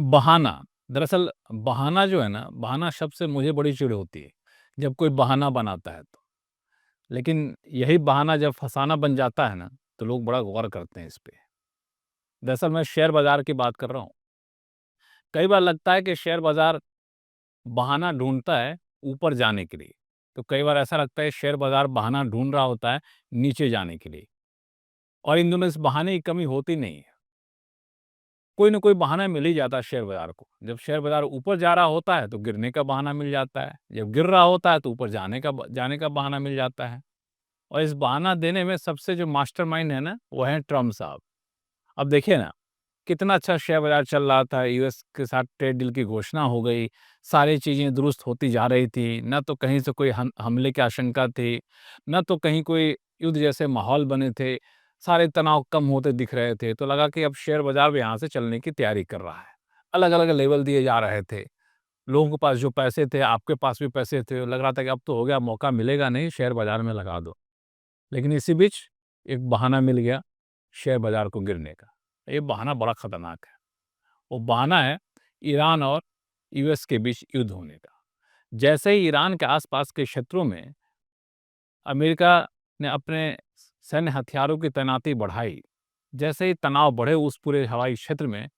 बहाना, दरअसल बहाना जो है ना, बहाना शब्द से मुझे बड़ी चिढ़ होती है, जब कोई बहाना बनाता है तो। लेकिन यही बहाना जब फसाना बन जाता है ना, तो लोग बड़ा गौर करते हैं इस पे। दरअसल मैं शेयर बाज़ार की बात कर रहा हूँ। कई बार लगता है कि शेयर बाज़ार बहाना ढूँढता है ऊपर जाने के लिए, तो कई बार ऐसा लगता है शेयर बाज़ार बहाना ढूँढ रहा होता है नीचे जाने के लिए, और इन दोनों इस बहाने की कमी होती नहीं है। कोई न कोई बहाना मिल ही जाता है शेयर बाज़ार को। जब शेयर बाज़ार ऊपर जा रहा होता है, तो गिरने का बहाना मिल जाता है। जब गिर रहा होता है, तो ऊपर जाने का बहाना मिल जाता है। और इस बहाना देने में सबसे जो मास्टरमाइंड है ना, वो हैं ट्रम्प साहब। अब देखिए ना, कितना अच्छा शेयर बाज़ार चल रहा था, यूएस के साथ ट्रेड डील की घोषणा हो गई, सारी चीज़ें दुरुस्त होती जा रही थी, ना तो कहीं से कोई हमले की आशंका थी, ना तो कहीं कोई युद्ध जैसे माहौल बने थे, सारे तनाव कम होते दिख रहे थे, तो लगा कि अब शेयर बाज़ार भी यहाँ से चलने की तैयारी कर रहा है। अलग-अलग लेवल दिए जा रहे थे, लोगों के पास जो पैसे थे, आपके पास भी पैसे थे, लग रहा था कि अब तो हो गया, मौका मिलेगा नहीं, शेयर बाज़ार में लगा दो। लेकिन इसी बीच एक बहाना मिल गया शेयर बाज़ार को गिरने का। ये बहाना बड़ा खतरनाक है। वो बहाना है ईरान और यूएस के बीच युद्ध होने का। जैसे ही ईरान के आसपास के क्षेत्रों में अमेरिका ने अपने सैन्य हथियारों की तैनाती बढ़ाई, जैसे ही तनाव बढ़े उस पूरे हवाई क्षेत्र में,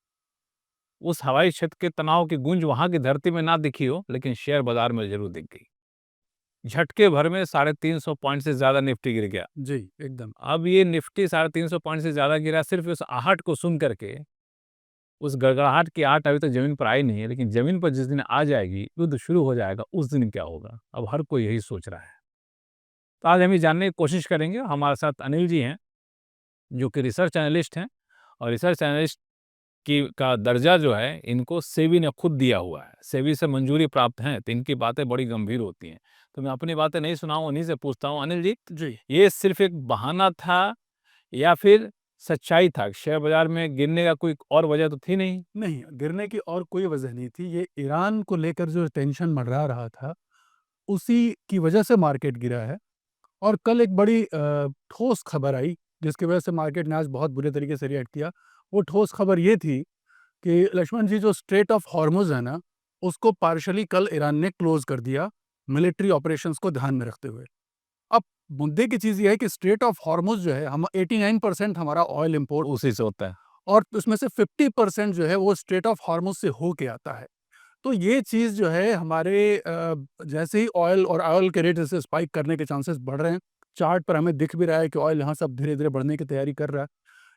उस हवाई क्षेत्र के तनाव की गूंज वहां की धरती में ना दिखी हो, लेकिन शेयर बाजार में जरूर दिख गई। झटके भर में 350 पॉइंट से ज्यादा निफ्टी गिर गया। जी, एकदम। अब ये निफ्टी 350 पॉइंट से ज्यादा गिरा सिर्फ उस आहट को सुन करके। उस गड़गड़ाहट की आहट अभी तक ज़मीन पर आई नहीं है, लेकिन ज़मीन पर जिस दिन आ जाएगी, युद्ध शुरू हो जाएगा, उस दिन क्या होगा? अब हर कोई यही सोच रहा है। तो आज हम ये जानने की कोशिश करेंगे, हमारे साथ अनिल जी हैं, जो कि रिसर्च एनालिस्ट हैं, और रिसर्च एनालिस्ट की का दर्जा जो है, इनको सेबी ने खुद दिया हुआ है। सेबी से मंजूरी प्राप्त है, तो इनकी बातें बड़ी गंभीर होती हैं। तो मैं अपनी बातें नहीं सुनाऊँ, उन्हीं से पूछता हूँ। अनिल जी, जी। ये सिर्फ़ एक बहाना था या फिर सच्चाई था? शेयर बाज़ार में गिरने का कोई और वजह तो थी नहीं? नहीं, गिरने की और कोई वजह नहीं थी। ये ईरान को लेकर जो टेंशन मंडरा रहा था, उसी की वजह से मार्केट गिरा है। और कल एक बड़ी ठोस खबर आई, जिसकी वजह से मार्केट ने आज बहुत बुरे तरीके से रिएक्ट किया। वो ठोस खबर ये थी कि लक्ष्मण जी, जो स्ट्रेट ऑफ हॉर्मुज़ है ना, उसको पार्शियली कल ईरान ने क्लोज़ कर दिया, मिलिट्री ऑपरेशंस को ध्यान में रखते हुए। अब मुद्दे की चीज़ ये है कि स्ट्रेट ऑफ हॉर्मुज़ जो है, हम 89% हमारा ऑयल इम्पोर्ट, उसी से होता है। और उसमें से 50% जो है वो स्ट्रेट ऑफ हॉर्मुज़ से होके आता है। तो ये चीज़ जो है हमारे जैसे ही ऑयल और ऑयल के रेट जैसे स्पाइक करने के चांसेस बढ़ रहे हैं, चार्ट पर हमें दिख भी रहा है कि ऑयल यहाँ से अब धीरे-धीरे बढ़ने की तैयारी कर रहा है।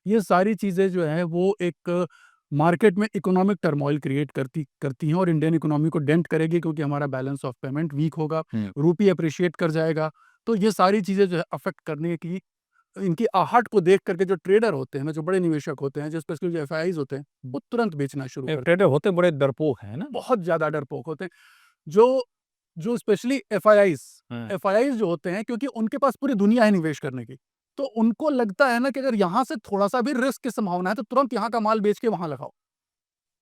ये सारी चीज़ें जो हैं वो एक मार्केट में इकोनॉमिक टर्मॉइल क्रिएट करती करती हैं और इंडियन इकोनॉमी को डेंट करेगी, क्योंकि हमारा बैलेंस ऑफ पेमेंट वीक होगा, हुँ। रूपी एप्रिशिएट कर जाएगा। तो ये सारी चीज़ें जो है अफ़ेक्ट करने की, इनकी आहट को देख कर के जो ट्रेडर होते हैं ना, जो बड़े निवेशक होते हैं, जो स्पेशली जो एफआईआईज़ होते हैं, वो तुरंत बेचना शुरू ये कर ट्रेडर होते बड़े डरपोक हैं ना? बहुत ज़्यादा डरपोक होते हैं। जो जो स्पेशली एफआईआईज़ हाँ। एफआईआईज़ जो होते हैं, क्योंकि उनके पास पूरी दुनिया है निवेश करने की। तो उनको लगता है ना कि अगर यहाँ से थोड़ा-सा भी रिस्क की संभावना है, तो तुरंत यहाँ का माल बेच के वहाँ लगाओ।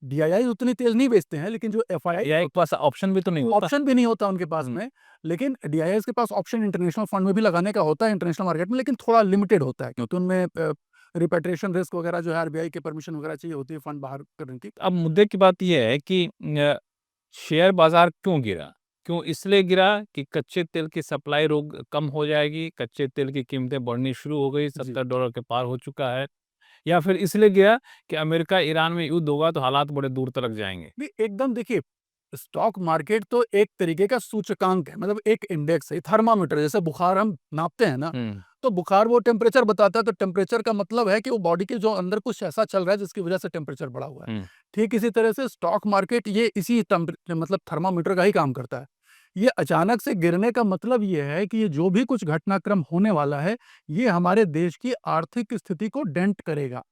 डीआईआईज़ उतनी तेज़ नहीं बेचते हैं, लेकिन जो एफआईआई या एक पास ऑप्शन भी तो नहीं होता। ऑप्शन भी नहीं होता उनके पास हुँ। में। लेकिन डीआईआईज़ के पास ऑप्शन इंटरनेशनल फंड में भी लगाने का होता है, इंटरनेशनल मार्केट में, लेकिन थोड़ा लिमिटेड होता है, क्योंकि उनमें रिपेट्रिएशन रिस्क वगैरह जो है, आरबीआई की परमिशन वगैरह चाहिए होती है फंड बाहर करने की। अब मुद्दे की बात ये है कि शेयर बाज़ार क्यों गिरा? क्यों इसलिए गिरा कि कच्चे तेल की सप्लाई रोक कम हो जाएगी, कच्चे तेल की कीमतें बढ़नी शुरू हो गई, जी। $70 के पार हो चुका है, या फिर इसलिए गिरा कि अमेरिका ईरान में युद्ध होगा तो हालात बड़े दूर तक जाएँगे? नहीं, एकदम देखिए, स्टॉक मार्केट तो एक तरीके का सूचकांक है, मतलब एक इंडेक्स है, थर्मामीटर जैसे बुखार हम नापते हैं ना, हुँ। तो बुखार वो टेम्परेचर बताता है, तो टेम्परेचर का मतलब है कि वो बॉडी के जो अंदर कुछ ऐसा चल रहा है जिसकी वजह से टेम्परेचर बढ़ा हुआ है। हुँ। ठीक इसी तरह से स्टॉक मार्केट ये इसी मतलब थर्मामीटर का ही काम करता है। ये अचानक से गिरने का मतलब ये है कि ये जो भी कुछ घटनाक्रम होने वाला है, ये हमारे देश की आर्थिक स्थिति को डेंट करेगा।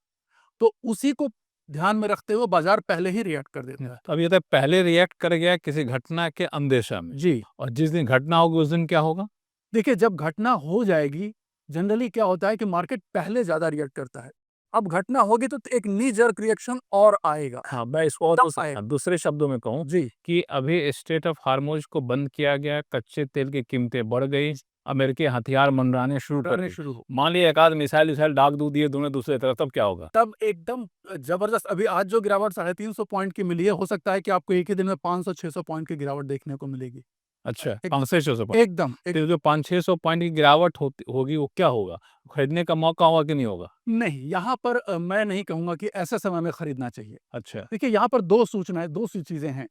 तो उसी को ध्यान में रखते हुए बाजार पहले ही रिएक्ट कर देता है। तो अब ये तो पहले रिएक्ट कर गया किसी घटना के अंदेशा में, जी। और जिस दिन घटना होगी उस दिन क्या होगा? देखिए, जब घटना हो जाएगी, जनरली क्या होता है कि मार्केट पहले ज़्यादा रिएक्ट करता है। अब घटना होगी तो एक नी जर्क रिएक्शन और आएगा। हाँ, मैं इसको और तब आएगा। दूसरे शब्दों में कहूँ जी। कि अभी स्ट्रेट ऑफ हार्मोज को बंद किया गया, कच्चे तेल की कीमतें बढ़ गई, अमेरिकी हथियार मंडराने शुरू कर डरने दिए। शुरू हो। मान लिया एक आध मिसाइल दाग दू दिए दोनों दूसरे तरफ, तब क्या होगा? तब एकदम जबरदस्त। अभी आज जो गिरावट 350 पॉइंट की मिली है, हो सकता है कि आपको एक ही दिन में 500-600 पॉइंट की गिरावट देखने को मिलेगी। अच्छा, एक 500-600 पॉइंट। एकदम एक तो जो 500-600 पॉइंट की गिरावट होगी वो क्या होगा? खरीदने का मौका होगा कि नहीं होगा? नहीं, यहाँ पर मैं नहीं कहूँगा कि ऐसे समय में खरीदना चाहिए। अच्छा, देखिए, यहाँ पर 2 सूचनाएँ, 2 सी चीज़ें हैं।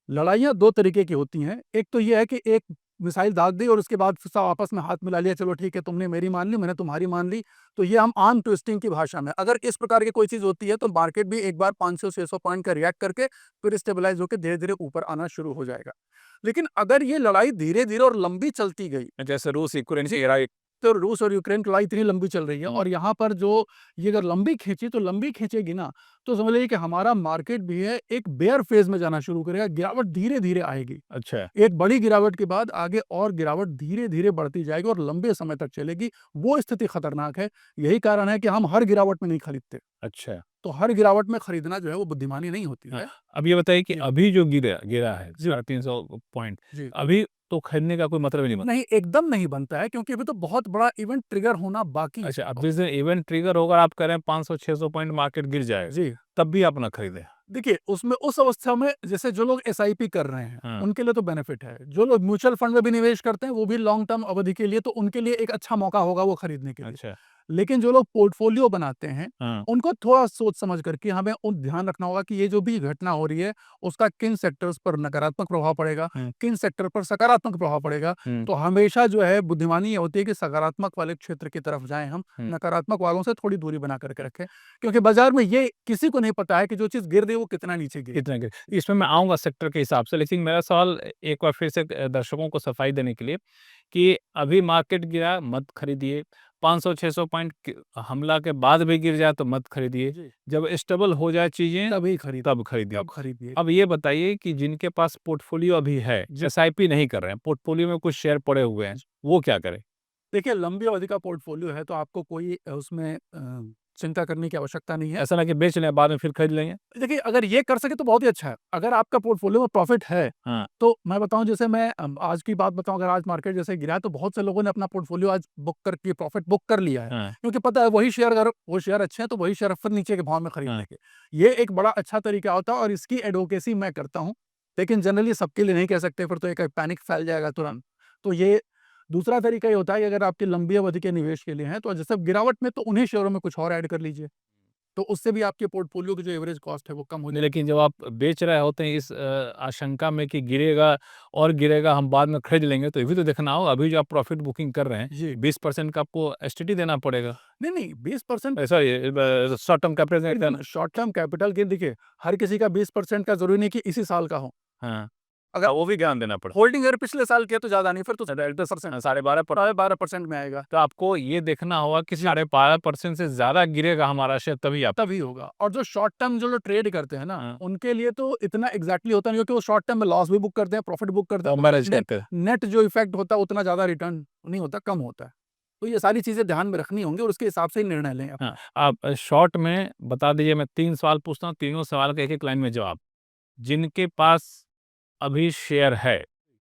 लड़ाइयाँ 2 तरीके की होती हैं। एक तो ये है कि एक मिसाइल दाग दी और उसके बाद फिर सब आपस में हाथ मिला लिया, चलो ठीक है, तुमने मेरी मान ली, मैंने तुम्हारी मान ली। तो ये हम आर्म ट्विस्टिंग की भाषा में, अगर इस प्रकार की कोई चीज़ होती है तो मार्केट भी एक बार 500-600 पॉइंट का रिएक्ट करके फिर स्टेबलाइज़ होके धीरे-धीरे ऊपर आना शुरू हो जाएगा। लेकिन अगर ये लड़ाई धीरे-धीरे और लंबी चलती गई, जैसे रूस यूक्रेन जी, की लड़ाई। तो रूस और यूक्रेन की लड़ाई इतनी लंबी चल रही है और यहाँ पर जो ये अगर लंबी खींची तो लंबी खींचेगी ना, तो समझ लीजिए कि हमारा मार्केट भी है एक बेयर फेज़ में जाना शुरू करेगा, गिरावट धीरे-धीरे आएगी। अच्छा, एक बड़ी गिरावट के बाद आगे और गिरावट धीरे-धीरे बढ़ती जाएगी और लंबे समय तक चलेगी। वो स्थिति खतरनाक है। यही कारण है कि हम हर गिरावट में नहीं खरीदते। अच्छा। तो हर गिरावट में खरीदना जो है वो बुद्धिमानी नहीं होती हाँ, है। अब ये बताइए कि जी, अभी जो गिरा गिरा है जी, 350 पॉइंट, जी। अभी तो खरीदने का कोई मतलब ही नहीं बनता। नहीं, एकदम नहीं बनता है क्योंकि अभी तो बहुत बड़ा इवेंट ट्रिगर होना बाकी है। अच्छा, अब जिस दिन इवेंट ट्रिगर होगा, आप कह रहे हैं 500-600 पॉइंट मार्केट गिर जाएगा, जी। तब भी आप ना खरीदें। देखिए, उसमें उस अवस्था में जैसे जो लोग एसआईपी कर रहे हैं, हाँ, उनके लिए तो बेनिफिट है। जो लोग म्यूचुअल फंड में भी निवेश करते हैं, वो भी लॉन्ग टर्म अवधि के लिए, तो उनके लिए एक अच्छा मौका होगा वो खरीदने के लिए। अच्छा, लेकिन जो लोग पोर्टफोलियो बनाते हैं, हाँ, उनको थोड़ा सोच समझ करके हमें ध्यान रखना होगा कि ये जो भी घटना हो रही है, उसका किन सेक्टर्स पर नकारात्मक प्रभाव पड़ेगा, हुँ, किन सेक्टर पर सकारात्मक प्रभाव पड़ेगा। हुँ, तो हमेशा जो है बुद्धिमानी ये होती है कि सकारात्मक वाले क्षेत्र की तरफ जाएँ हम, हुँ, नकारात्मक वालों से थोड़ी दूरी बना करके रखें। क्योंकि बाज़ार में ये किसी को नहीं पता है कि जो चीज़ गिर रही है, वो कितना नीचे गिरी। कितना गिर इसमें मैं आऊँगा सेक्टर के हिसाब से, लेकिन मेरा सवाल एक बार फिर से दर्शकों को सफाई देने के लिए कि अभी मार्केट गिरा, मत खरीदिए। 500-600 पॉइंट हमला के बाद भी गिर जाए तो मत खरीदिए। जी। जब स्टेबल हो जाए चीज़ें, तभी खरीदें, तब खरीदिए। तब खरीदिए। अब ये बताइए कि जिनके पास पोर्टफोलियो अभी है, जी। एसआईपी नहीं कर रहे हैं, पोर्टफोलियो में कुछ शेयर पड़े हुए हैं, वो क्या करें? देखिए, लंबी अवधि का पोर्टफोलियो है तो आपको कोई उसमें चिंता करने की आवश्यकता नहीं है। ऐसा ना कि बेच लें, बाद में फिर खरीद लेंगे? देखिए, अगर ये कर सके तो बहुत ही अच्छा है। अगर आपका पोर्टफोलियो में प्रॉफ़िट है, हाँ, तो मैं बताऊँ, जैसे मैं आज की बात बताऊँ, अगर आज मार्केट जैसे गिरा है तो बहुत से लोगों ने अपना पोर्टफोलियो आज बुक करके प्रॉफ़िट बुक कर लिया है। हाँ, क्योंकि पता है वही शेयर, अगर वो शेयर अच्छे हैं तो वही शेयर फिर नीचे के भाव में खरीद हाँ। लेंगे। ये एक बड़ा अच्छा तरीका होता है और इसकी एडवोकेसी मैं करता हूँ। लेकिन जनरली सबके लिए नहीं कह सकते, फिर तो एक पैनिक फैल जाएगा तुरंत। तो ये दूसरा तरीका ये होता है कि अगर आपकी लंबी अवधि के निवेश के लिए हैं, तो जैसे गिरावट में तो उन्हीं शेयरों में कुछ और ऐड कर लीजिए। तो उससे भी आपके पोर्टफोलियो की जो एवरेज कॉस्ट है वो कम हो नहीं, जाएगी। लेकिन जब आप बेच रहे होते हैं इस आशंका में कि गिरेगा और गिरेगा, हम बाद में खरीद लेंगे, तो ये भी तो देखना होगा। अभी जो आप प्रॉफ़िट बुकिंग कर रहे हैं, जी। 20% का आपको एसटीटी देना पड़ेगा। नहीं, 20% sorry, short term capital return. Short term capital gain, देखिए, हर किसी का 20% का ज़रूरी नहीं कि इसी साल का हो। हाँ, अगर वो भी ध्यान देना पड़ता होल्डिंग अगर पिछले साल की है तो ज़्यादा नहीं, फिर तो 10% है। 12.5 पर 12% में आएगा, तो आपको ये देखना होगा कि जी। 12.5% से ज़्यादा गिरेगा हमारा शेयर, तभी आप तभी होगा। और जो शॉर्ट टर्म जो लोग ट्रेड करते हैं ना, हाँ, उनके लिए तो इतना एग्ज़ैक्टली होता नहीं है, क्योंकि वो शॉर्ट टर्म में लॉस भी बुक करते हैं, प्रॉफिट बुक करते और हैं। मैनेज नेट करते हैं। नेट जो इफ़ेक्ट होता है उतना ज़्यादा रिटर्न नहीं होता, कम होता है। तो ये सारी चीज़ें ध्यान में रखनी होंगी और उसके हिसाब से ही निर्णय लें हाँ, अपना। आप शॉर्ट में बता दीजिए, मैं 3 सवाल पूछता हूँ, तीनों सवाल का एक-एक लाइन में जवाब। जिनके पास अभी शेयर है,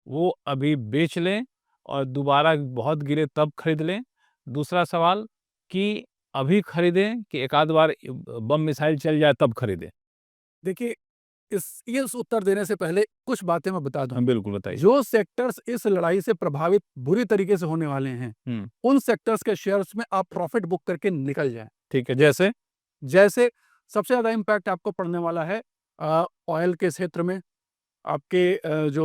वो अभी बेच लें और दोबारा बहुत गिरे तब खरीद लें? दूसरा सवाल कि अभी खरीदें कि एक आध बार बम मिसाइल चल जाए तब खरीदें? देखिए, इस उत्तर देने से पहले कुछ बातें मैं बता दूँ। हाँ, बिल्कुल बताइए। जो सेक्टर्स इस लड़ाई से प्रभावित बुरी तरीके से होने वाले हैं, हुँ, उन सेक्टर्स के शेयर्स में आप प्रॉफिट बुक करके निकल जाएँ। ठीक है, जैसे? जैसे सबसे ज़्यादा इम्पैक्ट आपको पड़ने वाला है ऑयल के क्षेत्र में। आपके जो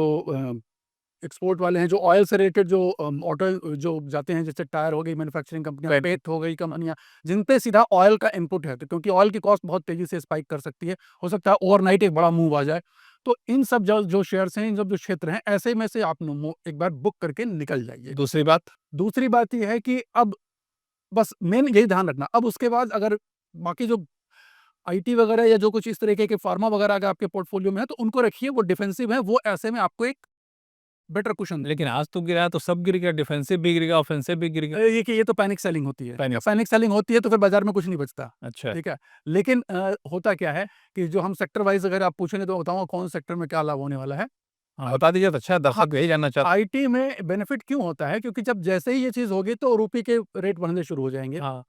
एक्सपोर्ट वाले हैं, जो ऑयल से रिलेटेड, जो ऑटो जो जाते हैं, जैसे टायर हो गई, मैन्युफैक्चरिंग कंपनियाँ, पेन पेट हो गई कंपनियाँ, जिन पे सीधा ऑयल का इनपुट है, तो क्योंकि ऑयल की कॉस्ट बहुत तेज़ी से स्पाइक कर सकती है। हो सकता है ओवरनाइट एक बड़ा मूव आ जाए। तो इन सब जो जो शेयर्स हैं, इन सब जो क्षेत्र हैं, ऐसे में से आप एक बार बुक करके निकल जाइए। दूसरी बात? दूसरी बात ये है कि अब बस मेन यही ध्यान रखना, अब उसके बाद अगर बाकी जो आईटी वगैरह या जो कुछ इस तरीके के फार्मा वगैरह अगर आपके पोर्टफोलियो में है, तो उनको रखिए, वो डिफेंसिव है, वो ऐसे में आपको एक बेटर कुशन। लेकिन आज तो गिरा तो सब गिर गया, डिफेंसिव भी गिर गया, ऑफेंसिव भी गिर गया। ये कि ये तो पैनिक सेलिंग होती है। पैनिक। पैनिक सेलिंग होती है तो फिर बाजार में कुछ नहीं बचता। अच्छा। ठीक है। लेकिन होता क्या है कि जो हम सेक्टर वाइज अगर आप पूछेंगे तो बताऊंगा कौन सेक्टर में क्या लाभ होने वाला है। हाँ, बता दीजिए तो अच्छा है, दर्शक यही जानना चाहते आईटी में बेनिफिट क्यों होता है, क्योंकि जब जैसे ही ये चीज होगी तो रुपये के रेट बढ़ने शुरू हो जाएंगे। हाँ,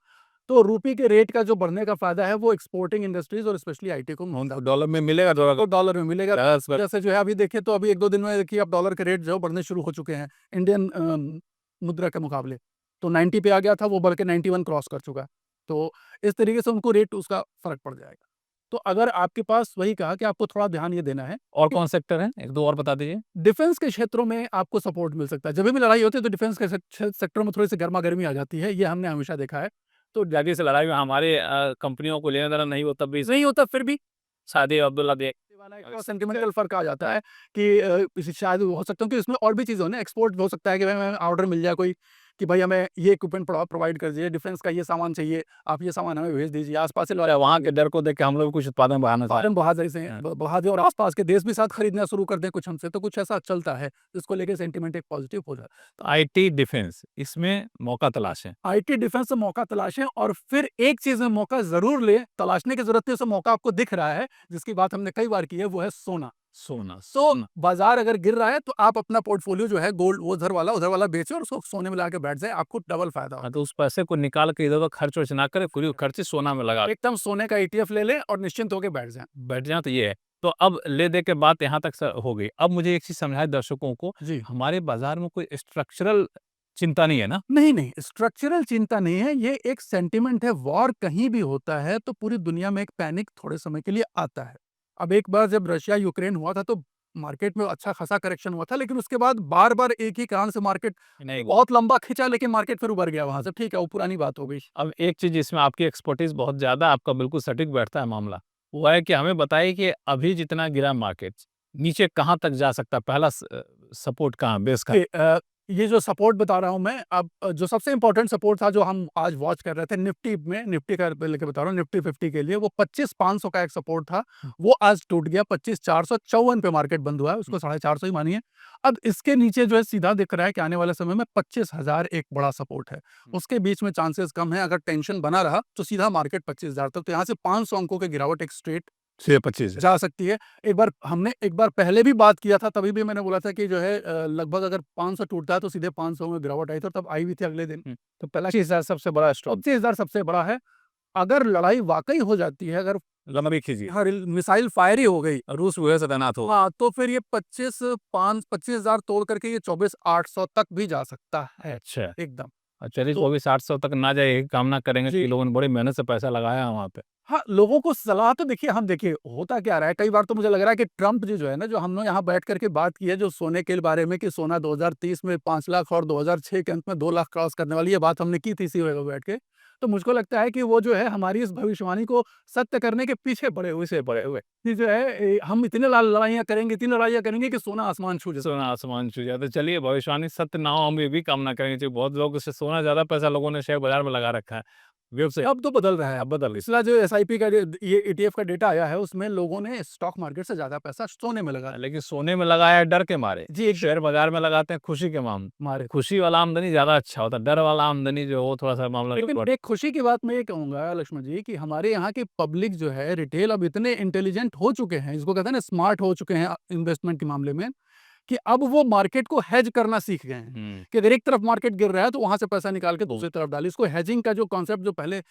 तो रुपये के रेट का जो बढ़ने का फायदा है वो एक्सपोर्टिंग इंडस्ट्रीज और स्पेशली आईटी को होता है। डॉलर में मिलेगा, डॉलर तो डॉलर में मिलेगा। को जैसे जो है अभी देखिए तो अभी 1-2 दिन में देखिए अब डॉलर के रेट जो बढ़ने शुरू हो चुके हैं इंडियन मुद्रा के मुकाबले। तो 90 पे आ गया था, वो बढ़ के 91 क्रॉस कर चुका है। तो इस तरीके से उनको रेट उसका फ़र्क पड़ जाएगा। तो अगर आपके पास वही कहा कि आपको थोड़ा ध्यान ये देना है और कि कौन सेक्टर है? 1-2 और बता दीजिए। डिफेंस के क्षेत्रों में आपको सपोर्ट मिल सकता है। जब भी लड़ाई होती है तो डिफेंस के सेक्टर में थोड़ी-सी गरमा-गर्मी आ जाती है, ये हमने हमेशा देखा है। तो जाहिर सी लड़ाई में हमारे कंपनियों को लेना-देना नहीं होता भी नहीं होता फिर भी शादी अब्दुल्ला देख वाला एक सेंटिमेंटल फ़र्क आ जाता है कि शायद हो सकता है कि इसमें और भी चीज़ हो ना, एक्सपोर्ट हो सकता है कि भाई हमें ऑर्डर मिल जाए कोई कि भाई हमें ये इक्विपमेंट प्रोवाइड कर दीजिए, डिफेंस का ये सामान चाहिए, आप ये सामान हमें भेज दीजिए। आस-पास से और वहाँ के डर को देख के हम लोग भी कुछ उत्पादन बढ़ाना चाहते उत्पादन बढ़ा जैसे हैं। बढ़ा दें और आस-पास के देश भी साथ खरीदना शुरू कर दें कुछ हमसे, तो कुछ ऐसा चलता है, जिसको लेके सेंटिमेंट एक पॉजिटिव हो जाता है। तो आईटी डिफेंस इसमें मौका तलाशें। आईटी डिफेंस से मौका तलाशें और फिर एक चीज़ में मौका ज़रूर लें, तलाशने की ज़रूरत नहीं है, उसे मौका आपको दिख रहा है, जिसकी बात हमने कई बार की है, वो है सोना। सोना, तो सोना। बाजार अगर गिर रहा है तो आप अपना पोर्टफोलियो जो है गोल्ड वो उधर वाला बेचें और उसको सोने में लगा के बैठ जाएं, आपको डबल फायदा हाँ, होगा। तो उस पैसे को निकाल के इधर-उधर खर्च-वर्च ना करें, पूरी खर्चे सोना में लगा एकदम सोने का ईटीएफ ले लें और निश्चिंत होके बैठ जाएं। बैठ जाएँ तो ये है। तो अब ले-दे के बात यहाँ तक स हो गई। अब मुझे एक चीज़ समझाएँ दर्शकों को, जी। हमारे बाज़ार में कोई स्ट्रक्चरल चिंता नहीं है ना? नहीं, स्ट्रक्चरल चिंता नहीं है, ये एक सेंटिमेंट है। वॉर कहीं भी होता है तो पूरी दुनिया में एक पैनिक थोड़े समय के लिए आता है। अब एक बार जब रशिया यूक्रेन हुआ था तो मार्केट में अच्छा खासा करेक्शन हुआ था, लेकिन उसके बाद बार-बार एक ही कारण से मार्केट नहीं। बहुत लंबा खिंचा, लेकिन मार्केट फिर उभर गया वहाँ से। ठीक है, वो पुरानी बात हो गई। अब एक चीज़ जिसमें आपकी एक्सपर्टीज़ बहुत ज़्यादा है, आपका बिल्कुल सटीक बैठता है मामला, वो है कि हमें बताइए कि अभी जितना गिरा मार्केट, नीचे कहाँ तक जा सकता है? पहला सपोर्ट कहाँ, बेस कहाँ? ये जो सपोर्ट बता रहा हूँ मैं, अब जो सबसे इम्पोर्टेंट सपोर्ट था जो हम आज वॉच कर रहे थे निफ्टी में, निफ्टी का लेके बता रहा हूँ, निफ्टी 50 के लिए वो 25,500 का एक सपोर्ट था, वो आज टूट गया। 25,454 पे मार्केट बंद हुआ है, उसको 450 ही मानिए। अब इसके नीचे जो है सीधा दिख रहा है कि आने वाले समय में 25,000 एक बड़ा सपोर्ट है, उसके बीच में चांसेस कम है। अगर टेंशन बना रहा तो सीधा मार्केट 25,000 तक, तो यहाँ से 500 अंकों की गिरावट एक स्ट्रेट से 25 है। जा सकती है। हमने एक बार पहले भी बात किया था, तभी भी मैंने बोला था कि जो है लगभग अगर 500 टूटता है तो सीधे 500 में गिरावट आई थी और तब आई भी थी अगले दिन। तो पहला चीज़ है सबसे बड़ा स्टॉप। 25,000 सबसे बड़ा है। अगर लड़ाई वाक़ई हो जाती है, अगर लंबी खींचिए। हर मिसाइल फायर ही हो गई, रूस वो है सदैनाथ हो। हाँ, तो फिर ये 25,000 तोड़ करके ये 24,800 तक भी जा सकता है, अच्छा। एकदम। चलिए तो 24,800 तक ना जाए यही कामना करेंगे जी। कि लोगों ने बड़ी मेहनत से पैसा लगाया है वहाँ पे। हाँ, लोगों को सलाह तो देखिए हम देखिए होता क्या रहा है, कई बार तो मुझे लग रहा है कि ट्रम्प जी जो है ना, जो हम लोग यहाँ बैठ कर के बात की है जो सोने के बारे में कि सोना 2030 में 5 लाख और 2006 के अंत में 2 लाख क्रॉस करने वाली, ये बात हमने की थी इसी जगह बैठ के। तो मुझको लगता है कि वो जो है हमारी इस भविष्यवाणी को सत्य करने के पीछे पड़े हुए कि जो है हम इतने लड़ाइयाँ करेंगे, इतनी लड़ाइयाँ करेंगे कि सोना आसमान छू जाए। सोना आसमान छू जाए। तो चलिए भविष्यवाणी सत्य ना हो, हम ये भी कामना करेंगे क्योंकि बहुत लोग इससे सोना ज़्यादा पैसा लोगों ने शेयर बाज़ार में लगा रखा है। वेब से अब तो बदल रहा है। अब बदल गई। पिछला जो एसआईपी का ये ईटीएफ का डेटा आया है, उसमें लोगों ने स्टॉक मार्केट से ज़्यादा पैसा सोने में लगा लेकिन सोने में लगाया है डर के मारे। जी, एक शेयर बाज़ार में लगाते हैं खुशी के मारे। खुशी वाला आमदनी ज़्यादा अच्छा होता है, डर वाला आमदनी जो है वो थोड़ा-सा मामला लेकिन गड़बड़। एक खुशी की बात मैं ये कहूँगा लक्ष्मण जी कि हमारे यहाँ की पब्लिक जो है रिटेल अब इतने इंटेलिजेंट हो चुके हैं, इसको कहते हैं ना स्मार्ट हो चुके हैं इन्वेस्टमेंट के मामले में, कि अब वो मार्केट को हेज करना सीख गए हैं कि अगर एक तरफ मार्केट गिर रहा है तो वहाँ से पैसा निकाल के दूसरी तरफ डालिए। इसको हेजिंग का जो कॉन्सेप्ट जो पहले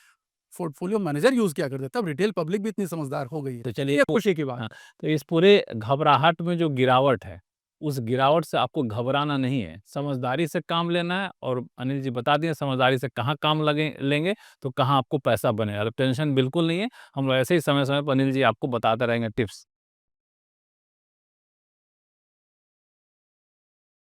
पोर्टफोलियो मैनेजर यूज़ किया करते थे, तब रिटेल पब्लिक भी इतनी समझदार हो गई है। तो चलिए ये खुशी की बात। हाँ, तो इस पूरे घबराहट में जो गिरावट है, उस गिरावट से आपको घबराना नहीं है, समझदारी से काम लेना है और अनिल जी बता दिए समझदारी से कहाँ काम लेंगे, तो कहाँ आपको पैसा बनेगा। तो टेंशन बिल्कुल नहीं है, हम लोग ऐसे ही समय-समय पर अनिल जी आपको बताते रहेंगे टिप्स।